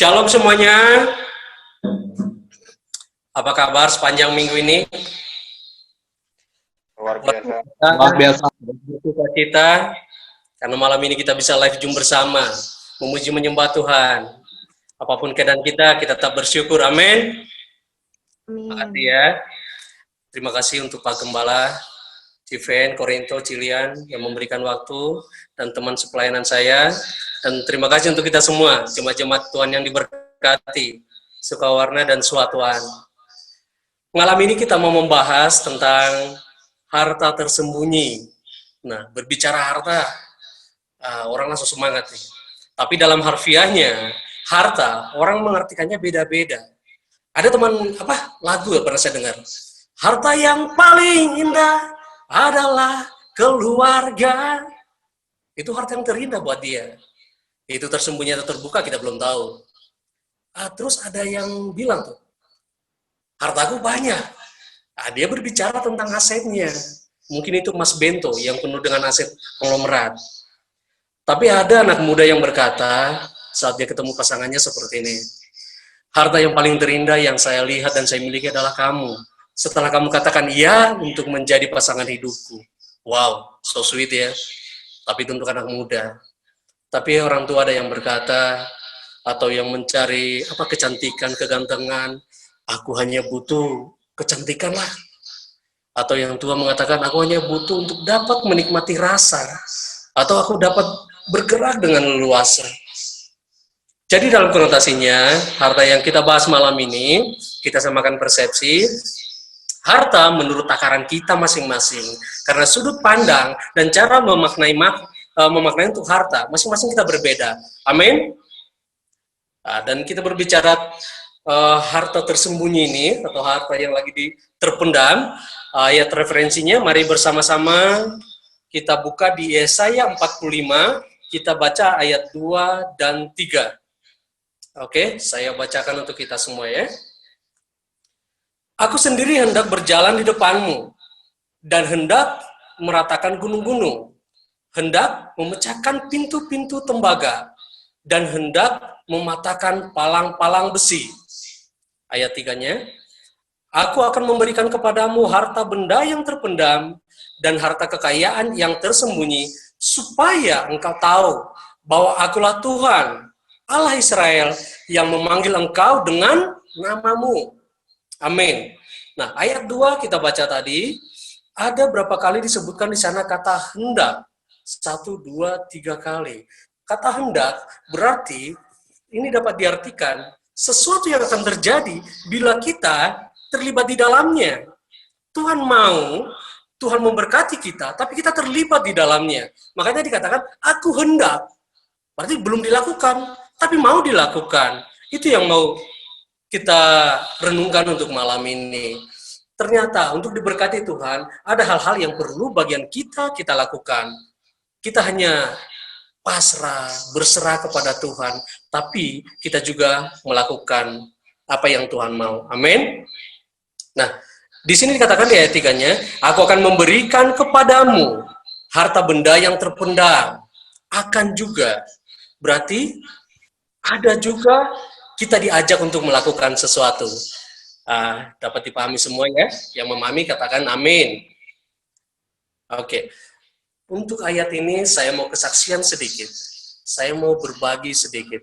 Shalom semuanya. Apa kabar sepanjang minggu ini? Luar biasa. Luar biasa. Bersuka cita karena malam ini kita bisa live Zoom bersama, memuji menyembah Tuhan. Apapun keadaan kita tetap bersyukur. Amin. Terima kasih ya. Terima kasih untuk Pak Gembala, Civen, Korinto, Cilian yang memberikan waktu dan teman sepelayanan saya. Dan terima kasih untuk kita semua, jemaat-jemaat Tuhan yang diberkati, Sukawarna dan Suatuan. Malam ini kita mau membahas tentang harta tersembunyi. Nah, berbicara harta, orang langsung semangat nih. Tapi dalam harfiahnya, harta, orang mengartikannya beda-beda. Ada teman, lagu pernah saya dengar. Harta yang paling indah adalah keluarga. Itu harta yang terindah buat dia. Itu tersembunyi atau terbuka kita belum tahu. Terus ada yang bilang tuh, hartaku banyak. Dia berbicara tentang asetnya. Mungkin itu Mas Bento yang penuh dengan aset konglomerat. Tapi ada anak muda yang berkata saat dia ketemu pasangannya seperti ini. Harta yang paling terindah yang saya lihat dan saya miliki adalah kamu. Setelah kamu katakan iya untuk menjadi pasangan hidupku. Wow, so sweet ya. Tapi itu untuk anak muda. Tapi orang tua ada yang berkata, atau yang mencari kecantikan, kegantengan, aku hanya butuh kecantikan lah. Atau yang tua mengatakan, aku hanya butuh untuk dapat menikmati rasa. Atau aku dapat bergerak dengan leluasa. Jadi dalam konotasinya, harta yang kita bahas malam ini, kita samakan persepsi, harta menurut takaran kita masing-masing. Karena sudut pandang dan cara memaknai untuk harta, masing-masing kita berbeda. Amin. Dan kita berbicara harta tersembunyi ini, atau harta yang lagi terpendam, ayat referensinya, mari bersama-sama kita buka di Yesaya 45, kita baca ayat 2 dan 3. Oke, saya bacakan untuk kita semua ya. Aku sendiri hendak berjalan di depanmu, dan hendak meratakan gunung-gunung, hendak memecahkan pintu-pintu tembaga, dan hendak mematahkan palang-palang besi. Ayat 3-nya, aku akan memberikan kepadamu harta benda yang terpendam, dan harta kekayaan yang tersembunyi, supaya engkau tahu bahwa akulah Tuhan, Allah Israel, yang memanggil engkau dengan namamu. Amin. Nah, ayat 2 kita baca tadi, ada berapa kali disebutkan di sana kata hendak? 1, 2, 3 kali. Kata hendak berarti ini dapat diartikan sesuatu yang akan terjadi bila kita terlibat di dalamnya. Tuhan mau, Tuhan memberkati kita, tapi kita terlibat di dalamnya. Makanya dikatakan, aku hendak. Berarti belum dilakukan, tapi mau dilakukan. Itu yang mau kita renungkan untuk malam ini. Ternyata untuk diberkati Tuhan, ada hal-hal yang perlu bagian kita lakukan. Kita hanya pasrah, berserah kepada Tuhan, tapi kita juga melakukan apa yang Tuhan mau. Amin. Nah, di sini dikatakan di ayat 3-nya, aku akan memberikan kepadamu harta benda yang terpendam. Akan juga, berarti ada juga kita diajak untuk melakukan sesuatu. Dapat dipahami semua ya? Yang memahami katakan amin. Oke. Untuk ayat ini saya mau kesaksian sedikit. Saya mau berbagi sedikit.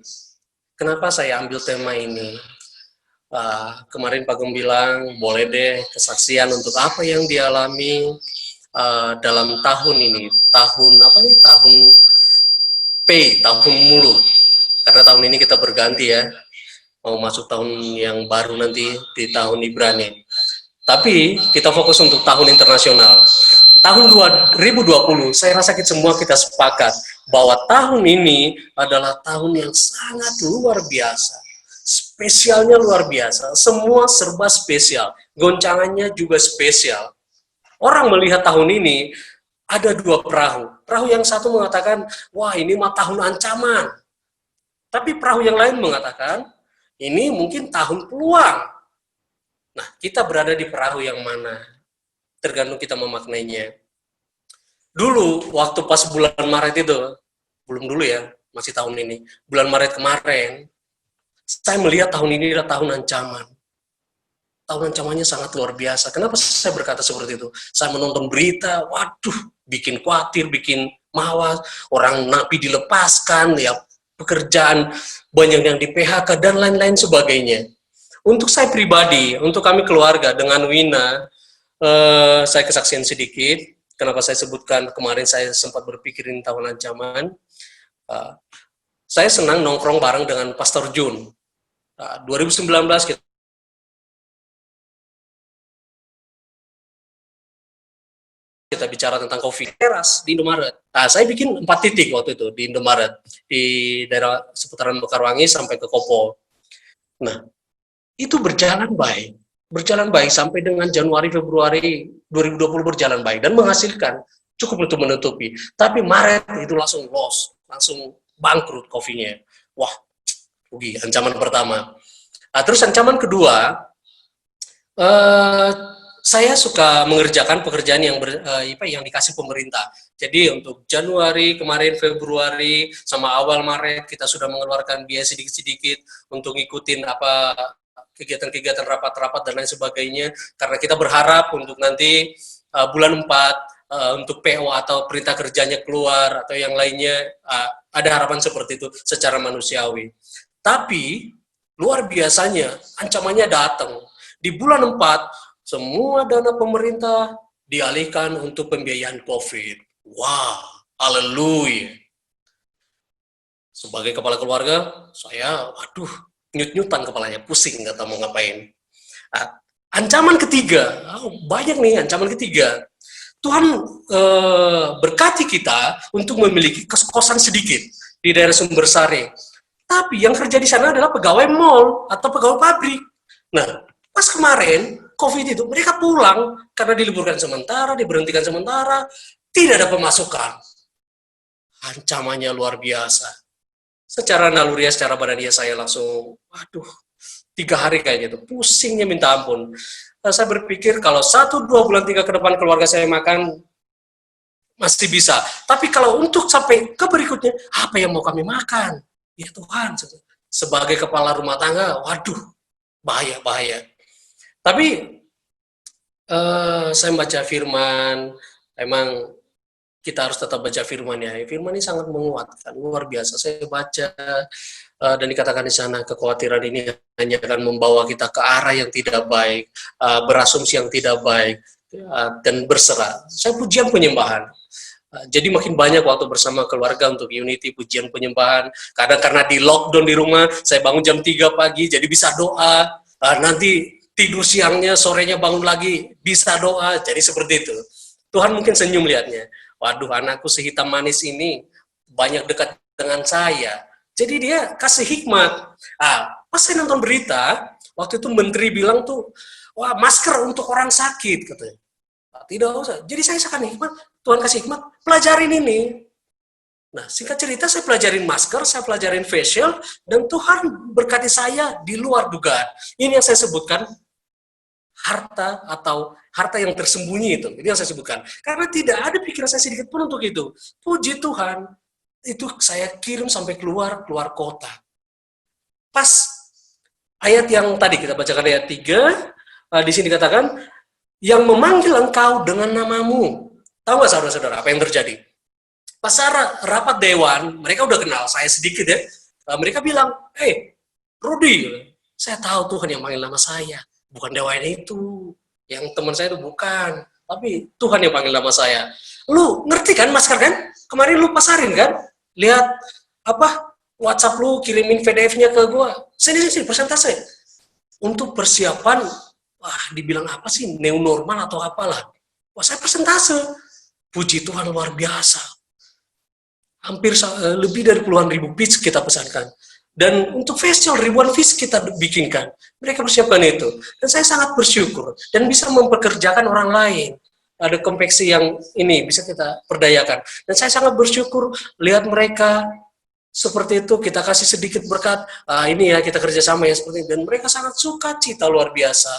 Kenapa saya ambil tema ini? Kemarin Pak Gem bilang, boleh deh kesaksian untuk apa yang dialami dalam tahun ini. Tahun tahun mulut. Karena tahun ini kita berganti ya. Mau masuk tahun yang baru nanti di tahun Ibrani. Tapi kita fokus untuk tahun internasional. Tahun 2020, saya rasa kita semua kita sepakat bahwa tahun ini adalah tahun yang sangat luar biasa. Spesialnya luar biasa, semua serba spesial. Goncangannya juga spesial. Orang melihat tahun ini, ada dua perahu. Perahu yang satu mengatakan, wah ini mah tahun ancaman. Tapi perahu yang lain mengatakan, ini mungkin tahun peluang. Nah, kita berada di perahu yang mana? Tergantung kita memaknainya. Dulu, waktu pas bulan Maret itu, belum dulu ya, masih tahun ini, bulan Maret kemarin, Saya melihat tahun ini adalah tahun ancaman. Tahun ancamannya sangat luar biasa. Kenapa saya berkata seperti itu? Saya menonton berita, waduh, bikin khawatir, bikin mawas, orang napi dilepaskan, ya pekerjaan banyak yang di PHK dan lain-lain sebagainya. Untuk saya pribadi, untuk kami keluarga dengan Wina, saya kesaksian sedikit. Kenapa saya sebutkan kemarin saya sempat berpikirin tahun ancaman. Saya senang nongkrong bareng dengan Pastor Jun. 2019 kita bicara tentang COVID teras di Indomaret. Saya bikin 4 titik waktu itu di Indomaret, di daerah seputaran Mekarwangi sampai ke Kopo. Nah, itu berjalan baik sampai dengan Januari Februari 2020 berjalan baik dan menghasilkan cukup untuk menutupi. Tapi Maret itu langsung loss, langsung bangkrut COVID-nya. Wah, rugi, ancaman pertama. Terus ancaman kedua, saya suka mengerjakan pekerjaan yang dikasih pemerintah. Jadi untuk Januari, kemarin Februari, sama awal Maret kita sudah mengeluarkan biaya sedikit-sedikit untuk ngikutin apa kegiatan-kegiatan rapat-rapat dan lain sebagainya. Karena kita berharap untuk nanti bulan 4 untuk PO atau perintah kerjanya keluar atau yang lainnya, ada harapan seperti itu secara manusiawi. Tapi luar biasanya ancamannya datang. Di bulan 4 semua dana pemerintah dialihkan untuk pembiayaan COVID. Wow, haleluya. Sebagai kepala keluarga, saya, waduh, nyut-nyutan kepalanya, pusing, nggak tahu mau ngapain. Ancaman ketiga, banyak nih ancaman ketiga. Tuhan berkati kita untuk memiliki kos-kosan sedikit di daerah Sumbersari. Tapi yang kerja di sana adalah pegawai mall atau pegawai pabrik. Nah, pas kemarin, COVID itu, mereka pulang karena diliburkan sementara, diberhentikan sementara, tidak ada pemasukan. Ancamannya luar biasa. Secara naluriah, secara badaniah saya langsung, waduh, 3 hari kayaknya itu, pusingnya minta ampun. Saya berpikir kalau 1, 2 bulan, 3 ke depan keluarga saya makan, masih bisa. Tapi kalau untuk sampai ke berikutnya, apa yang mau kami makan? Ya Tuhan, sebagai kepala rumah tangga, waduh, bahaya. Tapi saya baca firman, emang kita harus tetap baca firman ya. Firman ini sangat menguatkan, luar biasa. Saya baca dan dikatakan di sana kekhawatiran ini hanya akan membawa kita ke arah yang tidak baik, berasumsi yang tidak baik, dan berserah. Saya pujian penyembahan. Jadi makin banyak waktu bersama keluarga untuk unity, pujian penyembahan. Kadang karena di lockdown di rumah, saya bangun jam 3 pagi, jadi bisa doa. Nanti tidur siangnya, sorenya bangun lagi, bisa doa, jadi seperti itu. Tuhan mungkin senyum lihatnya, waduh anakku sehitam manis ini, banyak dekat dengan saya, jadi dia kasih hikmat. Pas saya nonton berita, waktu itu menteri bilang tuh, wah masker untuk orang sakit, katanya. Tidak usah, jadi saya akan hikmat, Tuhan kasih hikmat, pelajarin ini. Nah, singkat cerita saya pelajarin masker, saya pelajarin facial, dan Tuhan berkati saya di luar dugaan. Ini yang saya sebutkan, harta atau harta yang tersembunyi itu yang saya sebutkan. Karena tidak ada pikiran saya sedikit pun untuk itu. Puji Tuhan, itu saya kirim sampai keluar kota. Pas ayat yang tadi kita bacakan ayat 3, di sini dikatakan, yang memanggil engkau dengan namamu. Tahu nggak saudara-saudara apa yang terjadi? Pas rapat dewan, mereka udah kenal saya sedikit ya. Mereka bilang, Rudy, saya tahu Tuhan yang panggil nama saya. Bukan dewan itu. Yang teman saya itu bukan. Tapi Tuhan yang panggil nama saya. Lu ngerti kan masker kan? Kemarin lu pasarin kan? Lihat WhatsApp lu kirimin PDF-nya ke gua. Sini persentase. Untuk persiapan, dibilang apa sih? New normal atau apalah. Saya persentase. Puji Tuhan luar biasa. Hampir lebih dari puluhan ribu piece kita pesankan. Dan untuk facial ribuan piece kita bikinkan. Mereka persiapkan itu. Dan saya sangat bersyukur. Dan bisa mempekerjakan orang lain. Ada konveksi yang ini bisa kita perdayakan. Dan saya sangat bersyukur lihat mereka seperti itu. Kita kasih sedikit berkat. Ini ya kita kerjasama ya seperti itu. Dan mereka sangat suka cita luar biasa.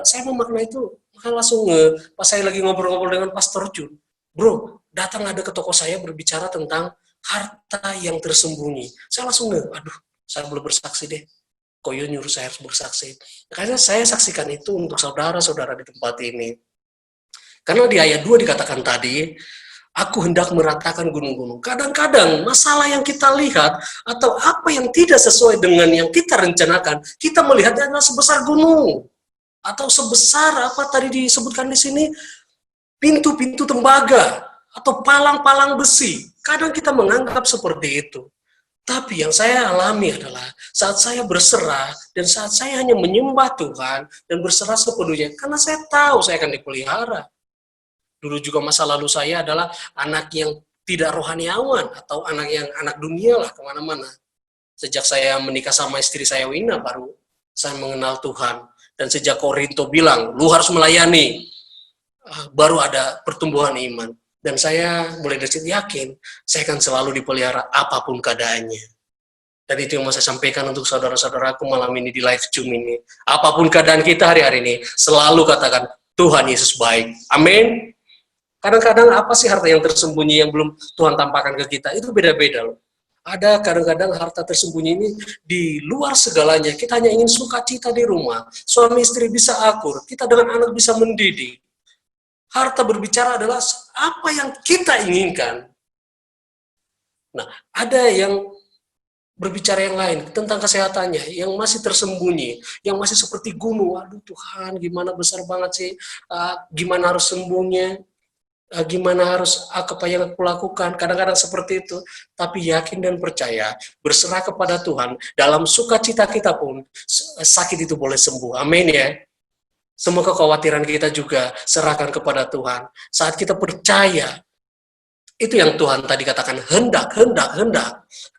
Saya memaknai itu. Maka langsung pas saya lagi ngobrol-ngobrol dengan Pastor Jun. Bro, datang ada ke toko saya berbicara tentang harta yang tersembunyi. Saya langsung aduh, saya boleh bersaksi deh. Koyo nyuruh saya harus bersaksi. Karena saya saksikan itu untuk saudara-saudara di tempat ini. Karena di ayat 2 dikatakan tadi, aku hendak meratakan gunung-gunung. Kadang-kadang masalah yang kita lihat atau apa yang tidak sesuai dengan yang kita rencanakan, kita melihatnya adalah sebesar gunung. Atau sebesar apa tadi disebutkan di sini, pintu-pintu tembaga atau palang-palang besi. Kadang kita menganggap seperti itu. Tapi yang saya alami adalah saat saya berserah dan saat saya hanya menyembah Tuhan dan berserah sepenuhnya, karena saya tahu saya akan dipelihara. Dulu juga masa lalu saya adalah anak yang tidak rohaniawan atau anak dunia lah kemana-mana. Sejak saya menikah sama istri saya Wina, baru saya mengenal Tuhan. Dan sejak Korinto bilang, lu harus melayani, baru ada pertumbuhan iman. Dan saya mulai dari situ yakin, saya akan selalu dipelihara apapun keadaannya. Dan itu yang mau saya sampaikan untuk saudara-saudaraku malam ini di live Zoom ini. Apapun keadaan kita hari-hari ini, selalu katakan, Tuhan Yesus baik. Amin. Kadang-kadang apa sih harta yang tersembunyi yang belum Tuhan tampakkan ke kita? Itu beda-beda loh. Ada kadang-kadang harta tersembunyi ini di luar segalanya. Kita hanya ingin sukacita di rumah. Suami istri bisa akur. Kita dengan anak bisa mendidik. Harta berbicara adalah apa yang kita inginkan. Nah, ada yang berbicara yang lain tentang kesehatannya, yang masih tersembunyi, yang masih seperti gunung. Aduh Tuhan, gimana besar banget sih, gimana harus sembuhnya, gimana harus apa yang aku lakukan. Kadang-kadang seperti itu, tapi yakin dan percaya, berserah kepada Tuhan, dalam sukacita kita pun, sakit itu boleh sembuh. Amin ya. Semua kekhawatiran kita juga serahkan kepada Tuhan. Saat kita percaya, itu yang Tuhan tadi katakan, hendak.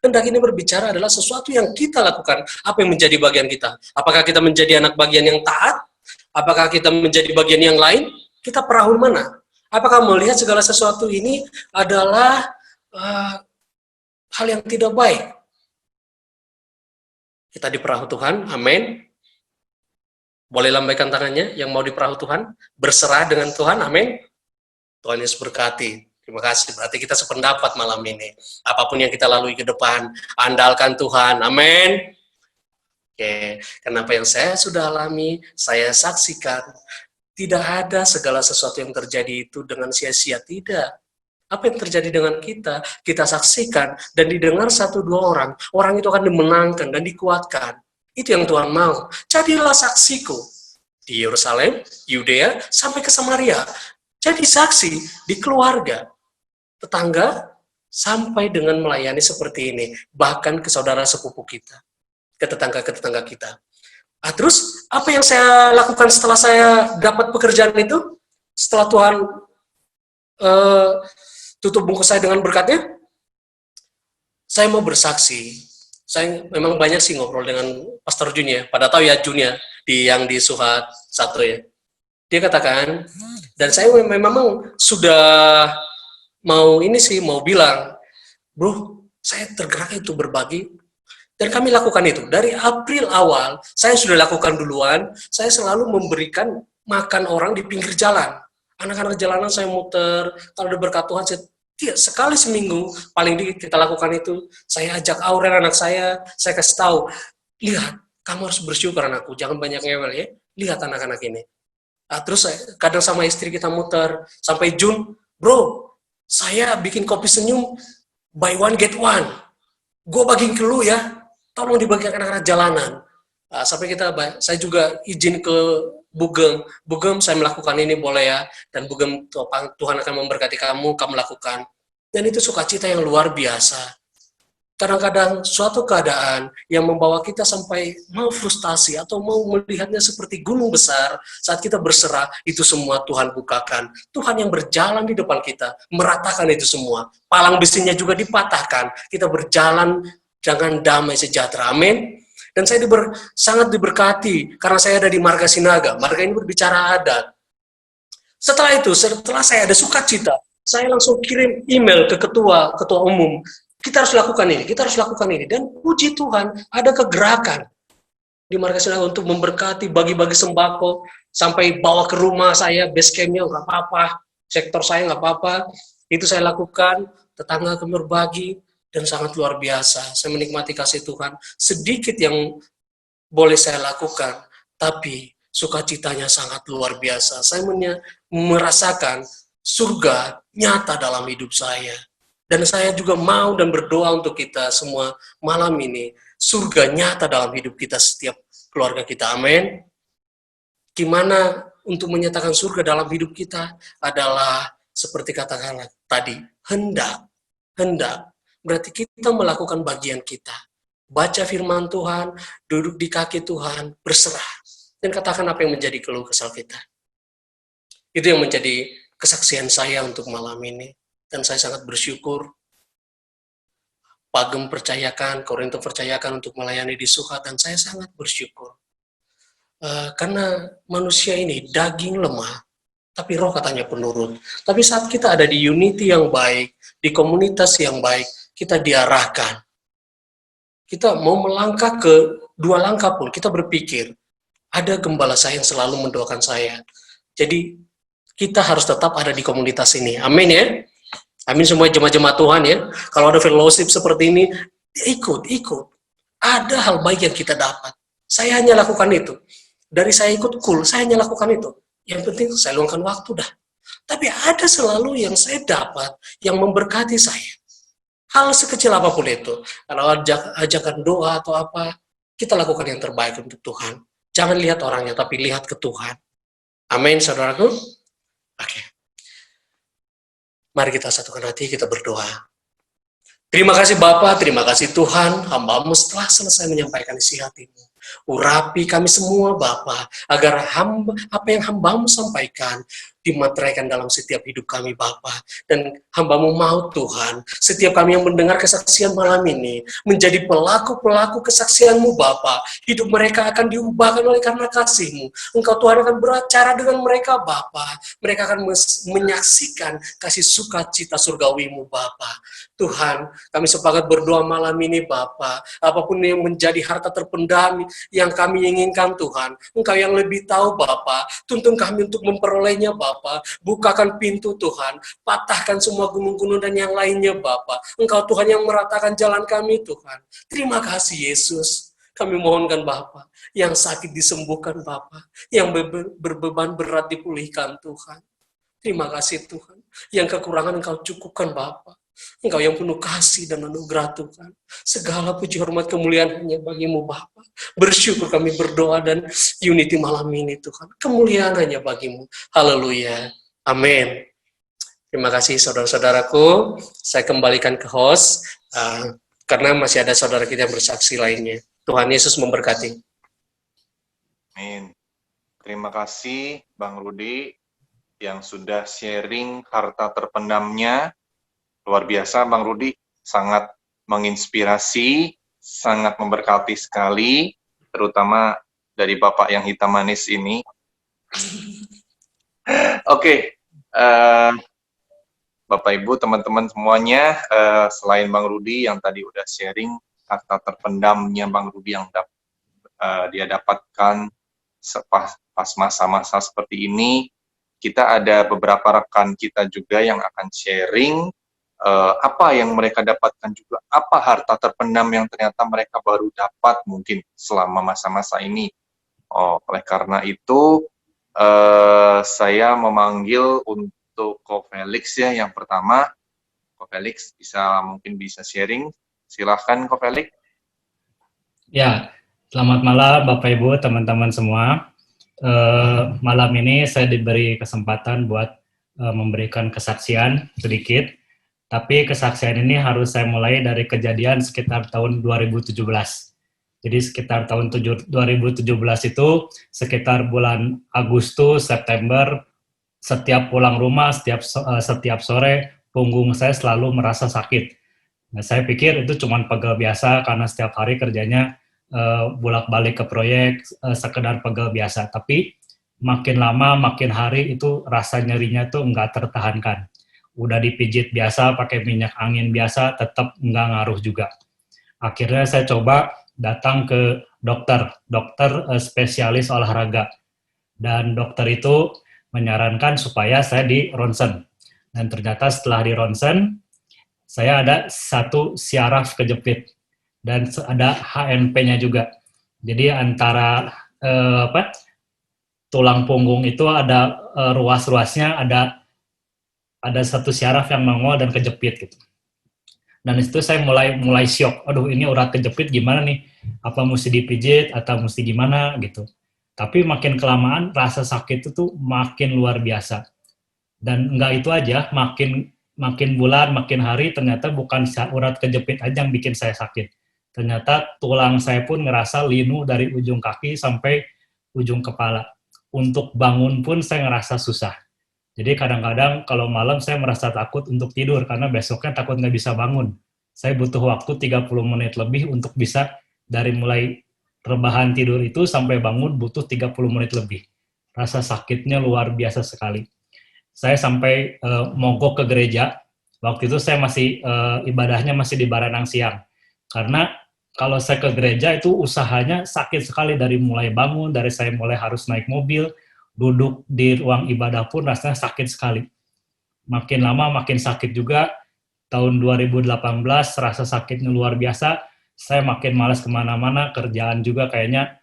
Hendak ini berbicara adalah sesuatu yang kita lakukan. Apa yang menjadi bagian kita? Apakah kita menjadi anak bagian yang taat? Apakah kita menjadi bagian yang lain? Kita perahu mana? Apakah melihat segala sesuatu ini adalah hal yang tidak baik? Kita di perahu Tuhan, amin. Boleh lambaikan tangannya yang mau di perahu Tuhan, berserah dengan Tuhan, amin. Tuhan Yesus berkati. Terima kasih, berarti kita sependapat malam ini. Apapun yang kita lalui ke depan, andalkan Tuhan, amin. Oke, kenapa yang saya sudah alami, saya saksikan, tidak ada segala sesuatu yang terjadi itu dengan sia-sia, tidak. Apa yang terjadi dengan kita, kita saksikan, dan didengar 1-2 orang, orang itu akan dimenangkan dan dikuatkan. Itu yang Tuhan mau. Jadilah saksiku di Yerusalem, Yudea, sampai ke Samaria. Jadi saksi di keluarga, tetangga, sampai dengan melayani seperti ini. Bahkan ke saudara sepupu kita, ke tetangga kita. Terus, apa yang saya lakukan setelah saya dapat pekerjaan itu? Setelah Tuhan tutup bungkus saya dengan berkatnya, saya mau bersaksi. Saya memang banyak sih ngobrol dengan Pastor Jun ya. Pada tahu ya Jun ya, yang di Suhat 1 ya. Dia katakan, dan saya memang sudah mau bilang, bro, saya tergerak itu berbagi. Dan kami lakukan itu. Dari April awal, saya sudah lakukan duluan, saya selalu memberikan makan orang di pinggir jalan. Anak-anak jalanan saya muter, kalau ada berkat Tuhan, saya sekali seminggu, paling dikit kita lakukan itu. Saya ajak Aurel anak saya kasih tahu, lihat, kamu harus bersyukur anakku, jangan banyak ngewel ya, lihat anak-anak ini. Terus kadang sama istri kita muter, sampai Jun, bro, saya bikin kopi senyum, buy one get one, gue bagiin ke lu ya, tolong dibagikan anak-anak jalanan. Sampai saya juga izin ke Bugem, saya melakukan ini boleh ya, dan Bugem, Tuhan akan memberkati kamu lakukan. Dan itu sukacita yang luar biasa. Kadang-kadang suatu keadaan yang membawa kita sampai mau frustasi atau mau melihatnya seperti gunung besar, saat kita berserah, itu semua Tuhan bukakan. Tuhan yang berjalan di depan kita, meratakan itu semua. Palang besinya juga dipatahkan. Kita berjalan dengan damai sejahtera. Amin. Dan saya sangat diberkati karena saya ada di Marga Sinaga. Marga ini berbicara adat. Setelah saya ada sukacita, saya langsung kirim email ke ketua umum. Kita harus lakukan ini. Dan puji Tuhan, ada kegerakan di Marga Sinaga untuk memberkati, bagi-bagi sembako, sampai bawa ke rumah saya, base camp-nya nggak apa-apa, sektor saya nggak apa-apa. Itu saya lakukan, tetangga akan berbagi. dan sangat luar biasa. Saya menikmati kasih Tuhan. Sedikit yang boleh saya lakukan, tapi sukacitanya sangat luar biasa. Saya merasakan surga nyata dalam hidup saya. Dan saya juga mau dan berdoa untuk kita semua malam ini, surga nyata dalam hidup kita setiap keluarga kita. Amin. Gimana untuk menyatakan surga dalam hidup kita adalah seperti katakanlah tadi, hendak. Berarti kita melakukan bagian kita. Baca firman Tuhan, duduk di kaki Tuhan, berserah. Dan katakan apa yang menjadi keluh kesal kita. Itu yang menjadi kesaksian saya untuk malam ini. Dan saya sangat bersyukur. Pagem percayakan, Korinto percayakan untuk melayani di Sukat, dan saya sangat bersyukur. Karena manusia ini daging lemah, tapi roh katanya penurun. Tapi saat kita ada di unity yang baik, di komunitas yang baik, kita diarahkan. Kita mau melangkah ke 2 langkah pun, kita berpikir, ada gembala saya yang selalu mendoakan saya. Jadi, kita harus tetap ada di komunitas ini. Amin ya. Amin semua jemaat-jemaat Tuhan ya. Kalau ada fellowship seperti ini, ikut. Ada hal baik yang kita dapat. Saya hanya lakukan itu. Dari saya ikut cool, saya hanya lakukan itu. Yang penting saya luangkan waktu dah. Tapi ada selalu yang saya dapat, yang memberkati saya. Hal sekecil apapun itu. Kalau ajakan doa atau apa, kita lakukan yang terbaik untuk Tuhan. Jangan lihat orangnya, tapi lihat ke Tuhan. Amin, saudaraku. Oke. Mari kita satukan hati, kita berdoa. Terima kasih Bapa, terima kasih Tuhan, hamba-Mu setelah selesai menyampaikan isi hati-Mu. Urapi kami semua Bapa, agar apa yang hamba-Mu sampaikan, dimateraikan dalam setiap hidup kami Bapa. Dan hamba-Mu mau Tuhan, setiap kami yang mendengar kesaksian malam ini, menjadi pelaku-pelaku kesaksian-Mu Bapa. Hidup mereka akan diubahkan oleh karena kasih-Mu. Engkau Tuhan akan beracara dengan mereka Bapa. Mereka akan menyaksikan kasih sukacita surgawi-Mu Bapa. Tuhan, kami sepakat berdoa malam ini Bapa, apapun yang menjadi harta terpendam yang kami inginkan Tuhan, Engkau yang lebih tahu Bapa, tuntun kami untuk memperolehnya Bapa, bukakan pintu Tuhan, patahkan semua gunung-gunung dan yang lainnya Bapa, Engkau Tuhan yang meratakan jalan kami Tuhan. Terima kasih Yesus, kami mohonkan Bapa, yang sakit disembuhkan Bapa, yang berbeban berat dipulihkan Tuhan. Terima kasih Tuhan, yang kekurangan Engkau cukupkan Bapa. Engkau yang penuh kasih dan anugerah Tuhan. Segala puji hormat kemuliaan hanya bagi-Mu Bapa. Bersyukur kami berdoa dan unity malam ini Tuhan. Kemuliaan hanya bagi-Mu. Haleluya. Amin. Terima kasih saudara-saudaraku. Saya kembalikan ke host. Karena masih ada saudara kita yang bersaksi lainnya. Tuhan Yesus memberkati. Amin. Terima kasih Bang Rudi yang sudah sharing harta terpendamnya. Luar biasa Bang Rudi, sangat menginspirasi, sangat memberkati sekali, terutama dari Bapak yang hitam manis ini. Oke, Bapak Ibu, teman-teman semuanya, selain Bang Rudi yang tadi udah sharing harta terpendamnya Bang Rudi yang dia dapatkan pas masa-masa seperti ini, kita ada beberapa rekan kita juga yang akan sharing apa yang mereka dapatkan juga, apa harta terpendam yang ternyata mereka baru dapat mungkin selama masa-masa ini. Oleh karena itu, saya memanggil untuk Ko Felix ya, yang pertama. Ko Felix mungkin bisa sharing. Silahkan Ko Felix. Ya, selamat malam Bapak Ibu, teman-teman semua. Malam ini saya diberi kesempatan buat memberikan kesaksian sedikit. Tapi kesaksian ini harus saya mulai dari kejadian sekitar tahun 2017. Jadi sekitar tahun 2017 itu, sekitar bulan Agustus, September, setiap pulang rumah, setiap sore, punggung saya selalu merasa sakit. Nah, saya pikir itu cuma pegel biasa, karena setiap hari kerjanya bolak-balik ke proyek, sekedar pegel biasa. Tapi makin lama, makin hari itu rasa nyerinya tuh nggak tertahankan. Udah dipijit biasa, pakai minyak angin biasa, tetap nggak ngaruh juga. Akhirnya saya coba datang ke dokter spesialis olahraga. Dan dokter itu menyarankan supaya saya di ronsen. Dan ternyata setelah di ronsen, saya ada satu syaraf kejepit dan ada HNP-nya juga. Jadi antara tulang punggung itu ada ruas-ruasnya, ada satu syaraf yang nongol dan kejepit gitu. Dan itu saya mulai syok. Aduh, ini urat kejepit gimana nih? Apa mesti dipijit atau mesti gimana gitu. Tapi makin kelamaan rasa sakit itu tuh makin luar biasa. Dan enggak itu aja, makin bulan, makin hari ternyata bukan urat kejepit aja yang bikin saya sakit. Ternyata tulang saya pun ngerasa linu dari ujung kaki sampai ujung kepala. Untuk bangun pun saya ngerasa susah. Jadi kadang-kadang kalau malam saya merasa takut untuk tidur karena besoknya takut nggak bisa bangun. Saya butuh waktu 30 menit lebih untuk bisa dari mulai rebahan tidur itu sampai bangun butuh 30 menit lebih. Rasa sakitnya luar biasa sekali. Saya sampai mogok ke gereja. Waktu itu saya masih ibadahnya masih di Baranang Siang. Karena kalau saya ke gereja itu usahanya sakit sekali dari mulai bangun, dari saya mulai harus naik mobil, duduk di ruang ibadah pun rasanya sakit sekali. Makin lama makin sakit juga. Tahun 2018 rasa sakitnya luar biasa. Saya makin malas kemana-mana, kerjaan juga kayaknya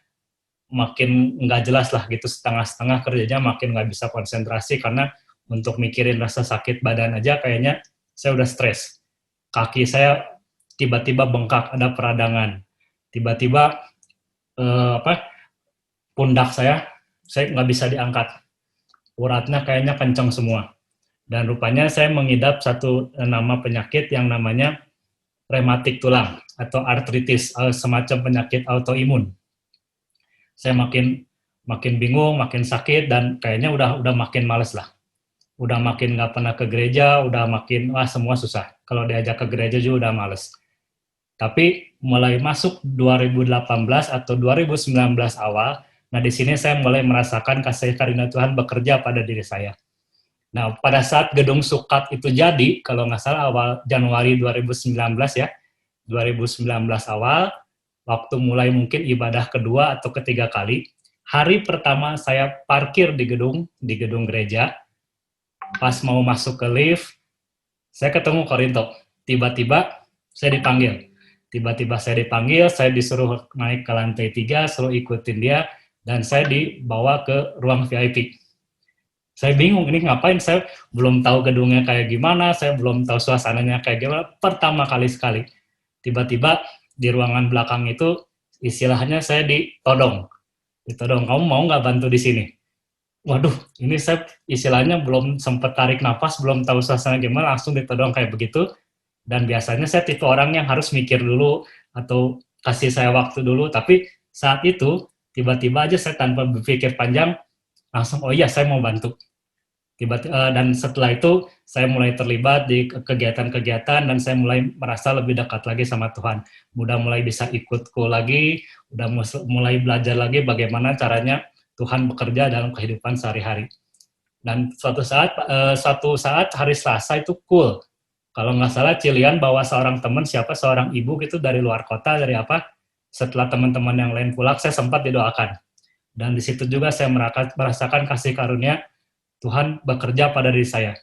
makin nggak jelas lah gitu, setengah-setengah kerjanya, makin nggak bisa konsentrasi karena untuk mikirin rasa sakit badan aja kayaknya saya udah stres. Kaki saya tiba-tiba bengkak, ada peradangan. Tiba-tiba pundak saya nggak bisa diangkat. Uratnya kayaknya kencang semua. Dan rupanya saya mengidap satu nama penyakit yang namanya rematik tulang atau artritis, semacam penyakit autoimun. Saya makin bingung, makin sakit, dan kayaknya udah makin males lah. Udah makin nggak pernah ke gereja, udah makin, semua susah. Kalau diajak ke gereja juga udah males. Tapi mulai masuk 2018 atau 2019 awal, nah di sini saya mulai merasakan kasih karunia Tuhan bekerja pada diri saya. Nah, pada saat gedung Sukat itu jadi, kalau nggak salah awal Januari 2019 ya, 2019 awal, waktu mulai mungkin ibadah kedua atau ketiga kali, hari pertama saya parkir di gedung gereja, pas mau masuk ke lift, saya ketemu Korinto. Tiba-tiba saya dipanggil. Saya disuruh naik ke lantai 3, suruh ikutin dia, dan saya dibawa ke ruang VIP. Saya bingung, ini ngapain, saya belum tahu gedungnya kayak gimana, saya belum tahu suasananya kayak gimana, pertama kali sekali. Tiba-tiba di ruangan belakang itu, istilahnya saya ditodong, kamu mau nggak bantu di sini? Waduh, ini saya istilahnya belum sempat tarik nafas, belum tahu suasana gimana, langsung ditodong kayak begitu, dan biasanya saya tipe orang yang harus mikir dulu, atau kasih saya waktu dulu, tapi saat itu, tiba-tiba aja saya tanpa berpikir panjang, langsung, oh iya saya mau bantu. Dan setelah itu saya mulai terlibat di kegiatan-kegiatan dan saya mulai merasa lebih dekat lagi sama Tuhan. Udah mulai bisa ikutku lagi, udah mulai belajar lagi bagaimana caranya Tuhan bekerja dalam kehidupan sehari-hari. Dan suatu saat hari Selasa itu cool. Kalau nggak salah Cilian bawa seorang teman, seorang ibu gitu dari luar kota, dari apa. Setelah teman-teman yang lain pulang, saya sempat didoakan. Dan di situ juga saya merasakan kasih karunia Tuhan bekerja pada diri saya.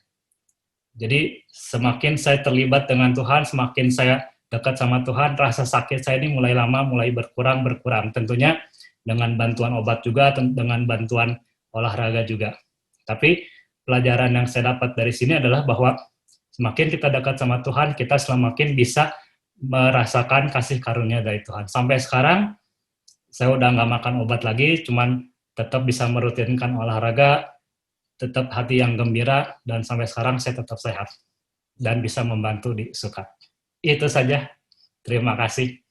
Jadi semakin saya terlibat dengan Tuhan, semakin saya dekat sama Tuhan, rasa sakit saya ini mulai berkurang. Tentunya dengan bantuan obat juga, dengan bantuan olahraga juga. Tapi pelajaran yang saya dapat dari sini adalah bahwa semakin kita dekat sama Tuhan, kita semakin bisa merasakan kasih karunia dari Tuhan. Sampai sekarang, saya udah nggak makan obat lagi, cuman tetap bisa merutinkan olahraga, tetap hati yang gembira, dan sampai sekarang saya tetap sehat dan bisa membantu di Sukat. Itu saja. Terima kasih.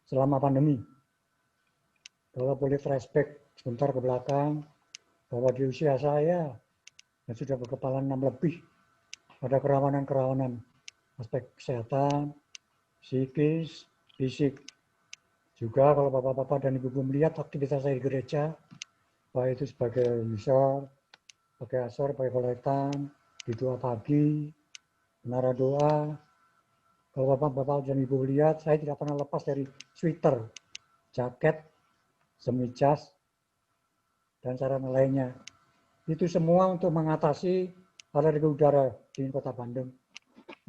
Selama pandemi, kalau boleh flashback sebentar ke belakang, bahwa di usia saya yang sudah berkepalan 6 lebih, ada kerawanan-kerawanan aspek kesehatan, psikis, fisik. Juga kalau bapak-bapak dan ibu-ibu melihat aktivitas saya di gereja, baik itu sebagai user, sebagai asor, sebagai koletan, di doa pagi, menara doa. Kalau bapak-bapak dan ibu lihat, saya tidak pernah lepas dari sweater, jaket, semi jas, dan sarana lainnya. Itu semua untuk mengatasi alergi udara di kota Bandung.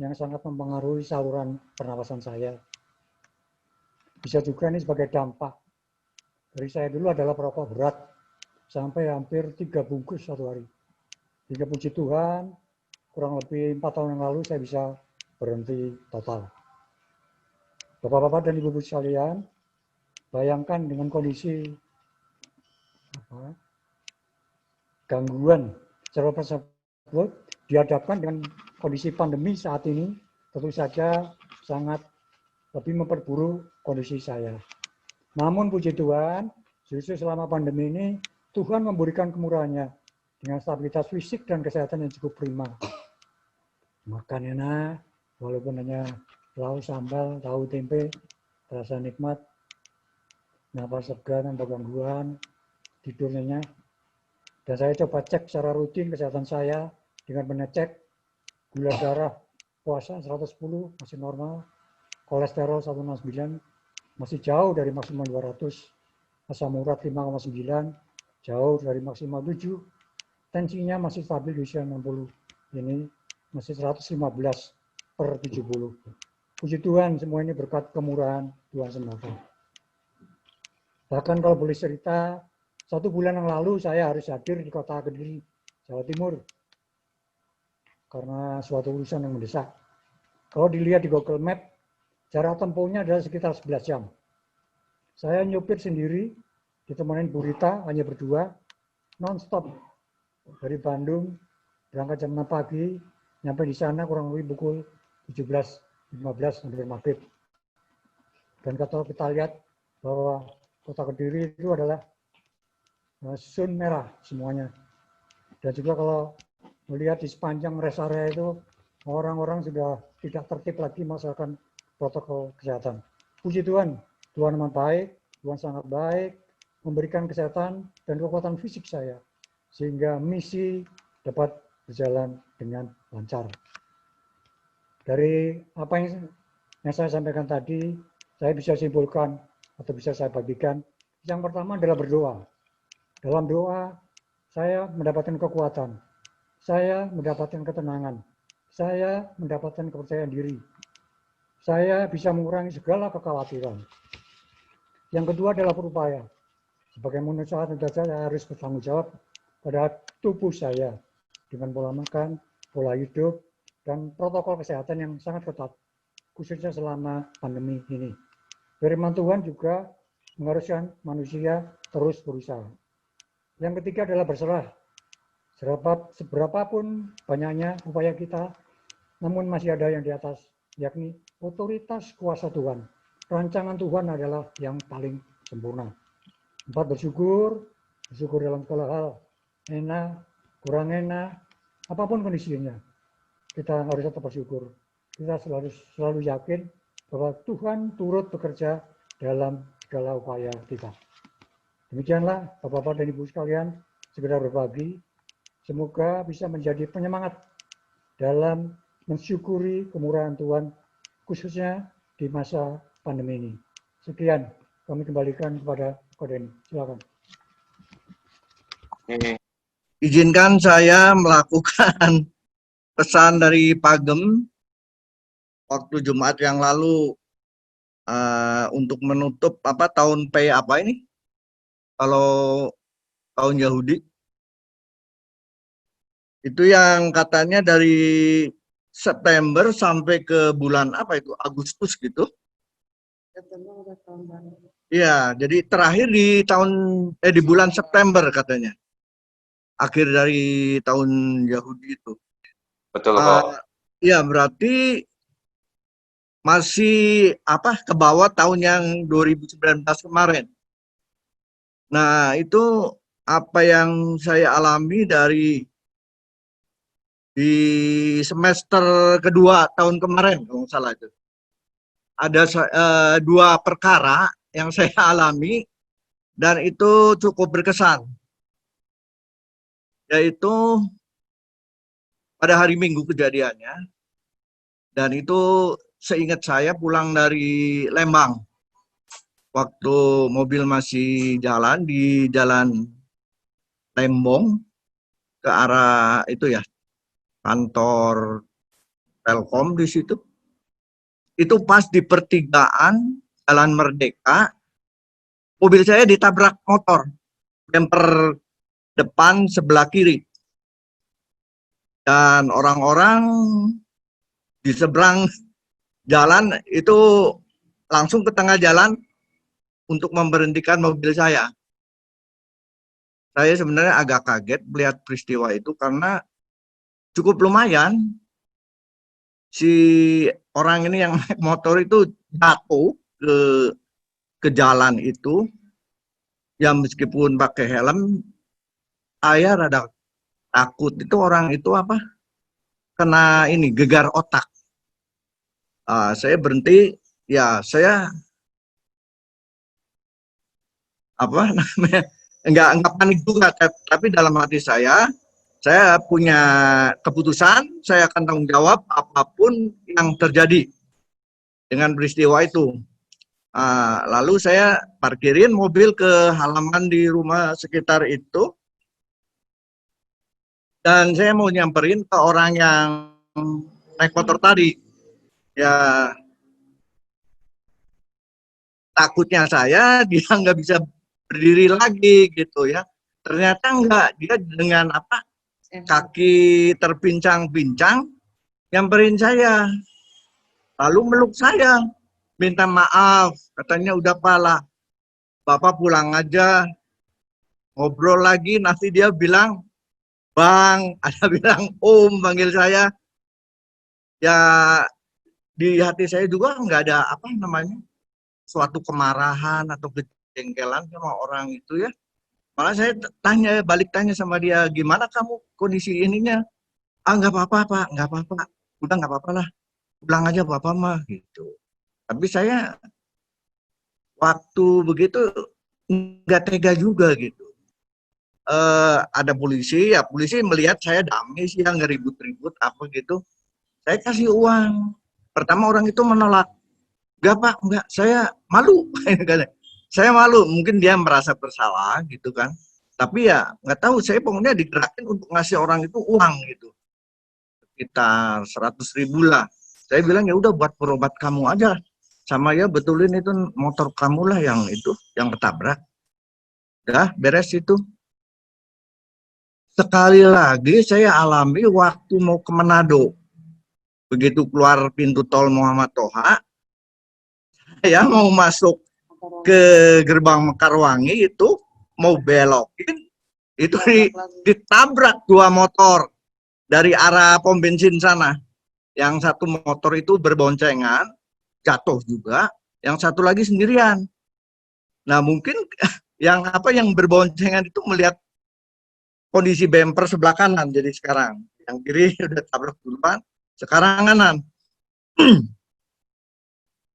yang sangat mempengaruhi saluran pernapasan saya. Bisa juga ini sebagai dampak. Dari saya dulu adalah perokok berat, sampai hampir 3 bungkus satu hari. Hingga puji Tuhan, kurang lebih 4 tahun yang lalu saya bisa berhenti total. Bapak-bapak dan ibu-ibu sekalian, bayangkan dengan kondisi gangguan cerebral tersebut dihadapkan dengan kondisi pandemi saat ini, tentu saja sangat lebih memperburuk kondisi saya. Namun puji Tuhan, justru selama pandemi ini Tuhan memberikan kemurahannya dengan stabilitas fisik dan kesehatan yang cukup prima. Makan enak, walaupun hanya lauk sambal, tahu tempe, terasa nikmat, napas lega tanpa gangguan, tidur nyenyak. Dan saya coba cek secara rutin kesehatan saya dengan mengecek gula darah puasa 110 masih normal, kolesterol 169 masih jauh dari maksimal 200, asam urat 5,9 jauh dari maksimal 7, tensinya masih stabil di usia 60, ini masih 115/70. Puji Tuhan, semua ini berkat kemurahan Tuhan semata. Bahkan kalau boleh cerita, 1 bulan yang lalu saya harus hadir di kota Kediri, Jawa Timur, karena suatu urusan yang mendesak. Kalau dilihat di Google Map, jarak tempuhnya adalah sekitar 11 jam. Saya nyupir sendiri, ditemani Bu Rita, hanya berdua, non-stop. Dari Bandung, berangkat jam 6 pagi, nyampe di sana kurang lebih pukul 17.15 sampai maghrib. Dan kalau kita lihat bahwa kota Kediri itu adalah zona merah semuanya. Dan juga kalau melihat di sepanjang rest area itu, orang-orang sudah tidak tertib lagi melaksanakan protokol kesehatan. Puji Tuhan, Tuhan amat baik, Tuhan sangat baik, memberikan kesehatan dan kekuatan fisik saya, sehingga misi dapat berjalan dengan lancar. Dari apa yang saya sampaikan tadi, saya bisa simpulkan atau bisa saya bagikan. Yang pertama adalah berdoa. Dalam doa, saya mendapatkan kekuatan, saya mendapatkan ketenangan, saya mendapatkan kepercayaan diri, saya bisa mengurangi segala kekhawatiran. Yang kedua adalah berupaya. Sebagai manusia tentu saja saya harus bertanggung jawab pada tubuh saya dengan pola makan, pola hidup, dan protokol kesehatan yang sangat ketat, khususnya selama pandemi ini. Firman Tuhan juga mengharuskan manusia terus berusaha. Yang ketiga adalah berserah. Seberapapun banyaknya upaya kita, namun masih ada yang di atas, yakni otoritas kuasa Tuhan. Rancangan Tuhan adalah yang paling sempurna. 4, bersyukur dalam segala hal, enak, kurang enak, apapun kondisinya, kita harus tetap bersyukur. Kita selalu yakin bahwa Tuhan turut bekerja dalam segala upaya kita. Demikianlah Bapak-Bapak dan Ibu sekalian, sekedar berbagi. Semoga bisa menjadi penyemangat dalam mensyukuri kemurahan Tuhan, khususnya di masa pandemi ini. Sekian, kami kembalikan kepada Kodeni. Silakan. Oke. Izinkan saya melakukan pesan dari Pagem waktu Jumat yang lalu untuk menutup tahun P apa ini? Kalau tahun Yahudi itu yang katanya dari September sampai ke bulan apa itu, Agustus gitu. Iya, jadi terakhir di bulan September katanya. Akhir dari tahun Yahudi itu. Betul kok. Iya, berarti masih ke bawah tahun yang 2019 kemarin. Nah, itu apa yang saya alami di semester kedua tahun kemarin, kalau nggak salah itu. Ada 2 perkara yang saya alami dan itu cukup berkesan. Yaitu pada hari Minggu kejadiannya, dan itu seingat saya pulang dari Lembang. Waktu mobil masih jalan di jalan Lembong ke arah itu ya, kantor Telkom di situ. Itu pas di pertigaan Jalan Merdeka, mobil saya ditabrak motor, bumper depan sebelah kiri. Dan orang-orang di seberang jalan itu langsung ke tengah jalan untuk memberhentikan mobil saya. Saya sebenarnya agak kaget melihat peristiwa itu karena cukup lumayan si orang ini yang naik motor itu jatuh ke jalan itu, ya meskipun pakai helm, saya rada takut. Itu orang itu apa? Kena ini gegar otak. Saya berhenti, ya saya apa namanya, enggak panik juga, tapi dalam hati saya punya keputusan, saya akan tanggung jawab apapun yang terjadi dengan peristiwa itu. Lalu saya parkirin mobil ke halaman di rumah sekitar itu, dan saya mau nyamperin ke orang yang naik motor tadi. Ya, takutnya saya dia nggak bisa berdiri lagi gitu ya. Ternyata enggak, dia dengan apa, kaki terpincang-pincang nyamperin saya, lalu meluk saya, minta maaf, katanya udah pala, Bapak pulang aja, ngobrol lagi, nanti dia bilang, Bang, ada bilang Om, panggil saya. Ya di hati saya juga nggak ada apa namanya, suatu kemarahan atau kejengkelan sama orang itu ya. Malah saya balik tanya sama dia, gimana kamu kondisi ininya? Nggak apa-apa Pak, nggak apa-apa. Udah nggak apa-apa lah, pulang aja Bapak mah gitu. Tapi saya waktu begitu nggak tega juga gitu. Ada polisi, ya polisi melihat saya damai sih, nggak ribut-ribut apa gitu. Saya kasih uang. Pertama orang itu menolak. Enggak Pak, enggak, saya malu. Saya malu, mungkin dia merasa bersalah gitu kan. Tapi ya nggak tahu, saya pokoknya digerakin untuk ngasih orang itu uang gitu. Sekitar 100.000 lah. Saya bilang ya udah buat berobat kamu aja. Sama ya betulin itu motor kamu lah yang itu, yang ketabrak. Udah beres itu. Sekali lagi saya alami waktu mau ke Manado. Begitu keluar pintu tol Muhammad Toha, saya mau masuk ke gerbang Mekarwangi itu, mau belokin, itu ditabrak dua motor dari arah pom bensin sana. Yang satu motor itu berboncengan, jatuh juga, yang satu lagi sendirian. Nah mungkin yang berboncengan itu melihat kondisi bumper sebelah kanan, jadi sekarang yang kiri udah tabrak duluan, sekarang kanan.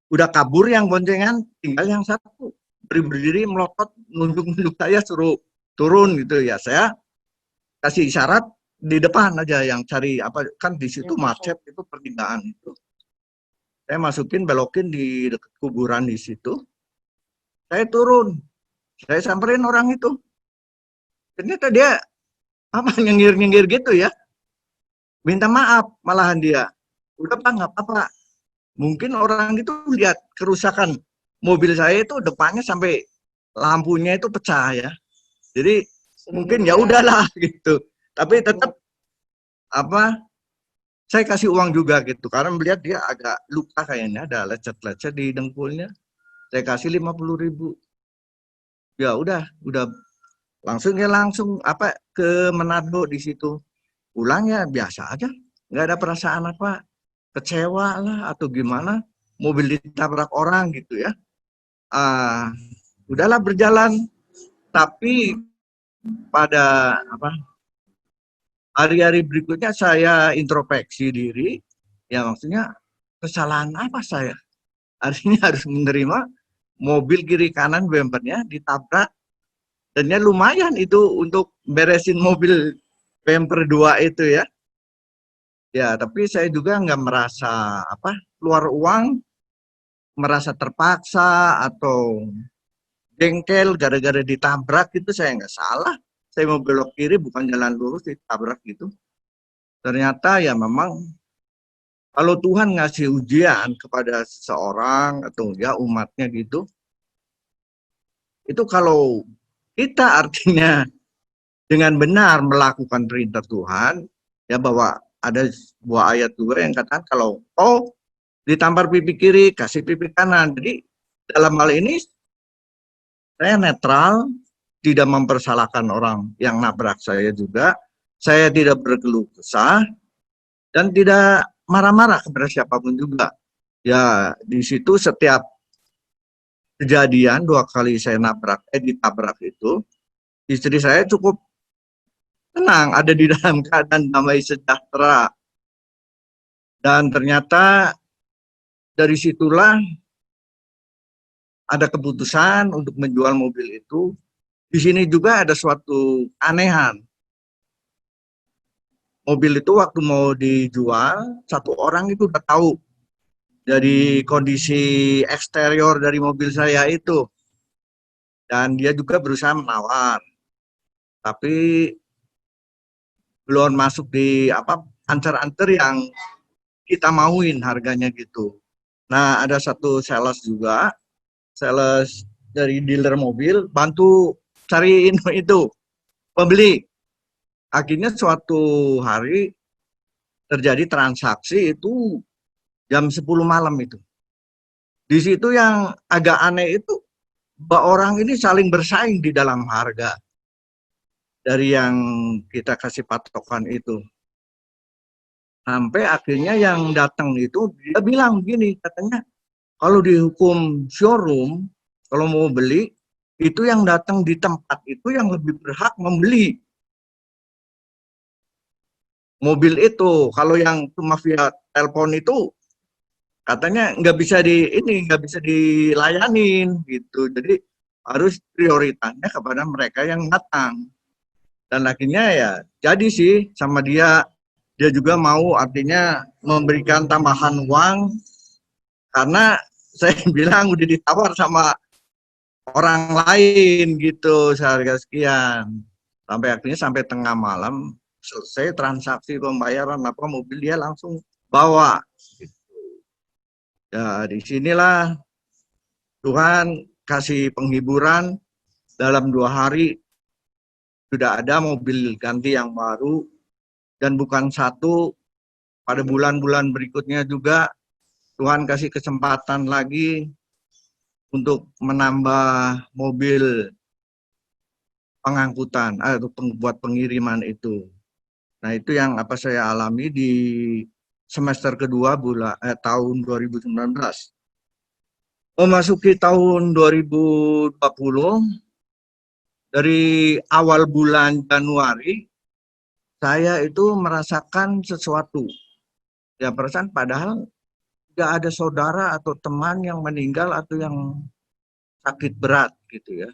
Udah kabur yang boncengan, tinggal yang satu berdiri melotot, nunjuk-nunjuk saya suruh turun gitu ya. Saya kasih isyarat di depan aja, yang cari apa, kan di situ macet itu pertigaan itu. Saya masukin, belokin di dekat kuburan di situ. Saya turun, saya samperin orang itu. Ternyata dia apa, nyengir-nyengir gitu ya. Minta maaf malahan dia. Udah Pak, nggak apa-apa. Mungkin orang itu lihat kerusakan mobil saya itu, depannya sampai lampunya itu pecah ya. Jadi mungkin ya udahlah gitu. Tapi tetap apa, saya kasih uang juga gitu karena melihat dia agak luka kayaknya, ada lecet-lecet di dengkulnya. Saya kasih 50.000. Ya udah langsung apa ke Manado di situ. Pulangnya biasa aja, nggak ada perasaan apa, kecewa lah atau gimana, mobil ditabrak orang gitu ya. Udahlah berjalan. Tapi pada hari-hari berikutnya saya introspeksi diri, ya maksudnya kesalahan apa saya? Artinya harus menerima mobil kiri kanan bumpernya ditabrak, dan ya lumayan itu untuk beresin mobil bumper 2 itu ya. Ya, tapi saya juga nggak merasa keluar uang, merasa terpaksa atau jengkel gara-gara ditabrak itu. Saya nggak salah. Saya mau belok kiri bukan jalan lurus, ditabrak gitu. Ternyata ya memang kalau Tuhan ngasih ujian kepada seseorang atau ya umatnya gitu, itu kalau kita artinya dengan benar melakukan perintah Tuhan, ya bahwa ada sebuah ayat juga yang katakan kalau ditampar pipi kiri, kasih pipi kanan. Jadi dalam hal ini saya netral, tidak mempersalahkan orang yang nabrak saya juga. Saya tidak berkeluh kesah dan tidak marah-marah kepada siapapun juga. Ya di situ setiap kejadian 2 kali saya ditabrak itu, istri saya cukup tenang, ada di dalam keadaan damai sejahtera. Dan ternyata dari situlah ada keputusan untuk menjual mobil itu. Di sini juga ada suatu anehan. Mobil itu waktu mau dijual, satu orang itu udah tahu dari kondisi eksterior dari mobil saya itu. Dan dia juga berusaha menawar. Tapi belum masuk di ancer-ancer yang kita mauin harganya gitu. Nah, ada satu sales juga, sales dari dealer mobil, bantu cariin itu, pembeli. Akhirnya suatu hari terjadi transaksi itu jam 10 malam itu. Di situ yang agak aneh itu, bahwa orang ini saling bersaing di dalam harga dari yang kita kasih patokan itu. Sampai akhirnya yang datang itu, dia bilang gini, katanya, kalau dihukum showroom, kalau mau beli, itu yang datang di tempat itu yang lebih berhak membeli mobil itu. Kalau yang cuma via telepon itu, katanya nggak bisa dilayanin gitu. Jadi harus prioritasnya kepada mereka yang datang. Dan akhirnya ya jadi sih sama dia juga mau artinya memberikan tambahan uang karena saya bilang udah ditawar sama orang lain gitu seharga sekian. Sampai akhirnya sampai tengah malam selesai transaksi pembayaran mobil dia langsung bawa. Ya disinilah Tuhan kasih penghiburan dalam 2 hari sudah ada mobil ganti yang baru dan bukan satu, pada bulan-bulan berikutnya juga Tuhan kasih kesempatan lagi untuk menambah mobil pengangkutan atau buat pengiriman itu. Nah itu yang saya alami di semester kedua tahun 2019. Memasuki tahun 2020, dari awal bulan Januari, saya itu merasakan sesuatu. Ya perasaan padahal nggak ada saudara atau teman yang meninggal atau yang sakit berat gitu ya.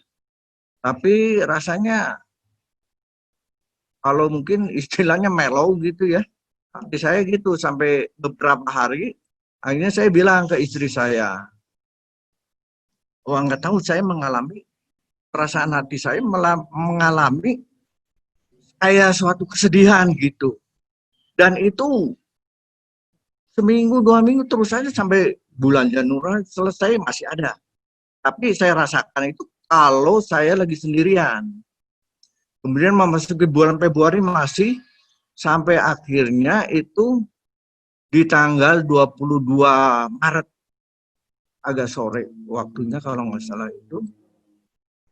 Tapi rasanya kalau mungkin istilahnya mellow gitu ya. Hati saya gitu sampai beberapa hari, akhirnya saya bilang ke istri saya, nggak tahu saya mengalami perasaan hati saya mengalami kayak suatu kesedihan gitu. Dan itu seminggu 2 minggu terus saja sampai bulan Januari selesai masih ada. Tapi saya rasakan itu kalau saya lagi sendirian. Kemudian memasuki bulan Februari masih sampai akhirnya itu di tanggal 22 Maret agak sore waktunya kalau nggak salah itu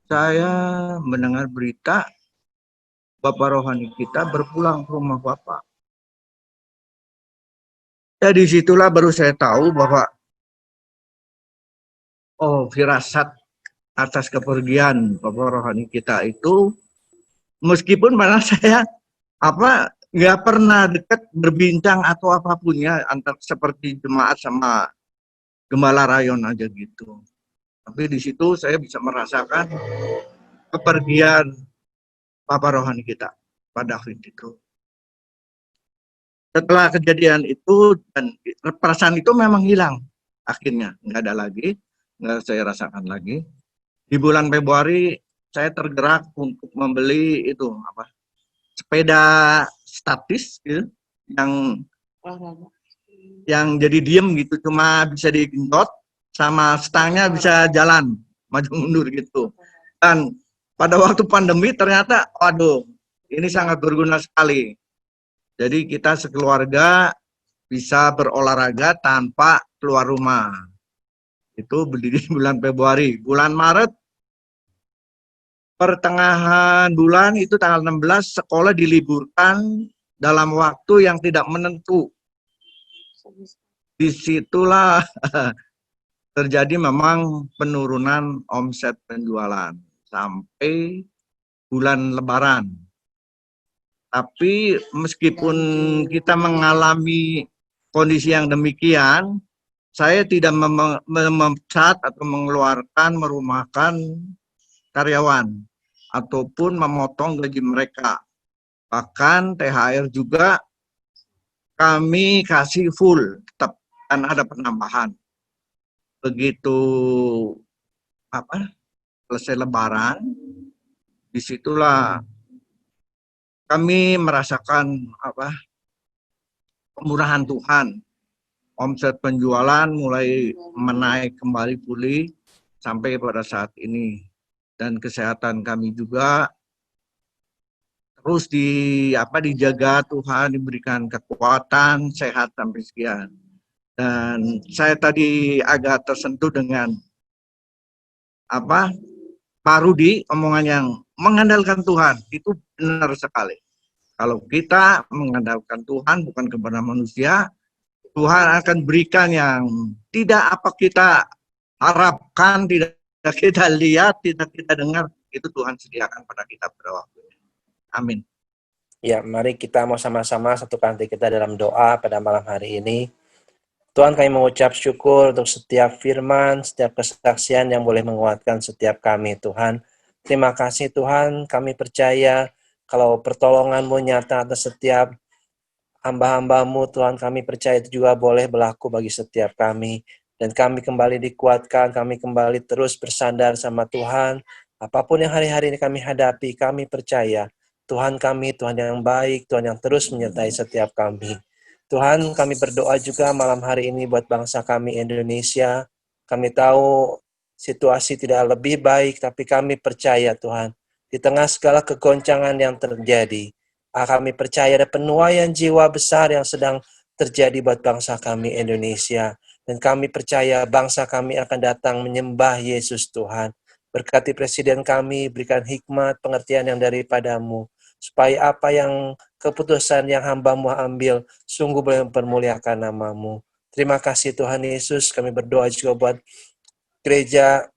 saya mendengar berita Bapak rohani kita berpulang ke rumah Bapak. Ya disitulah baru saya tahu bahwa firasat atas kepergian Bapak rohani kita itu meskipun mana saya nggak pernah dekat berbincang atau apapun ya antar seperti jemaat sama gembala rayon aja gitu. Tapi di situ saya bisa merasakan kepergian Bapak rohani kita pada hari itu. Setelah kejadian itu dan perasaan itu memang hilang akhirnya, nggak ada lagi, nggak saya rasakan lagi. Di bulan Februari saya tergerak untuk membeli itu sepeda statis gitu, yang yang jadi diem gitu, cuma bisa digentot, sama stangnya bisa jalan maju mundur gitu. Dan pada waktu pandemi ternyata, waduh, ini sangat berguna sekali. Jadi kita sekeluarga bisa berolahraga tanpa keluar rumah. Itu berdiri bulan Februari. Bulan Maret, pertengahan bulan itu tanggal 16, sekolah diliburkan dalam waktu yang tidak menentu. Disitulah terjadi memang penurunan omset penjualan sampai bulan Lebaran. Tapi meskipun kita mengalami kondisi yang demikian, saya tidak memecat atau mengeluarkan, merumahkan karyawan ataupun memotong gaji mereka. Bahkan THR juga kami kasih full, tetap kan ada penambahan. Begitu selesai Lebaran, disitulah kami merasakan kemurahan Tuhan. Omset penjualan mulai menaik kembali pulih sampai pada saat ini. Dan kesehatan kami juga terus dijaga Tuhan, diberikan kekuatan, sehat sampai sekian. Dan saya tadi agak tersentuh dengan Pak Rudi, omongan yang mengandalkan Tuhan, itu benar sekali. Kalau kita mengandalkan Tuhan bukan kepada manusia, Tuhan akan berikan yang tidak apa kita harapkan, tidak kita lihat, tidak kita dengar, itu Tuhan sediakan pada kita pada waktunya. Amin. Ya, mari kita mau sama-sama satukan hati kita dalam doa pada malam hari ini. Tuhan, kami mengucap syukur untuk setiap firman, setiap kesaksian yang boleh menguatkan setiap kami, Tuhan. Terima kasih Tuhan, kami percaya kalau pertolongan-Mu nyata atas setiap hamba-hamba-Mu, Tuhan, kami percaya itu juga boleh berlaku bagi setiap kami. Dan kami kembali dikuatkan, kami kembali terus bersandar sama Tuhan. Apapun yang hari-hari ini kami hadapi, kami percaya Tuhan kami, Tuhan yang baik, Tuhan yang terus menyertai setiap kami. Tuhan, kami berdoa juga malam hari ini buat bangsa kami Indonesia. Kami tahu situasi tidak lebih baik, tapi kami percaya Tuhan, di tengah segala kegoncangan yang terjadi, kami percaya ada penuaian jiwa besar yang sedang terjadi buat bangsa kami Indonesia. Dan kami percaya bangsa kami akan datang menyembah Yesus Tuhan. Berkati Presiden kami, berikan hikmat, pengertian yang daripada-Mu, supaya apa yang keputusan yang hamba-Mu ambil, sungguh boleh mempermuliakan nama-Mu. Terima kasih Tuhan Yesus, kami berdoa juga buat gereja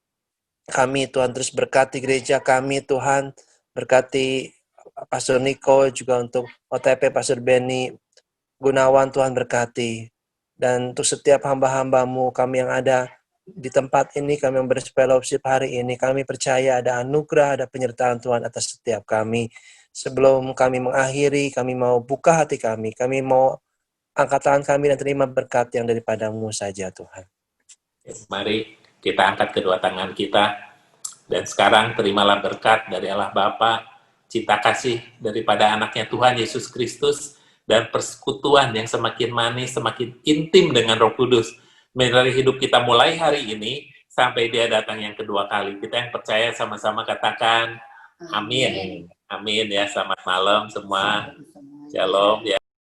kami, Tuhan, terus berkati gereja kami, Tuhan, berkati Pastor Niko, juga untuk OTP Pastor Benny Gunawan, Tuhan berkati. Dan untuk setiap hamba-hamba-Mu kami yang ada di tempat ini, kami yang berfellowship hari ini, kami percaya ada anugerah, ada penyertaan Tuhan atas setiap kami. Sebelum kami mengakhiri, kami mau buka hati kami mau angkat tangan kami dan terima berkat yang daripada-Mu saja, Tuhan. Mari kita angkat kedua tangan kita, dan sekarang terimalah berkat dari Allah Bapa, cinta kasih daripada anaknya Tuhan Yesus Kristus, dan persekutuan yang semakin manis, semakin intim dengan Roh Kudus dari hidup kita mulai hari ini sampai Dia datang yang kedua kali. Kita yang percaya sama-sama katakan amin. Amin ya. Selamat malam semua. Shalom ya.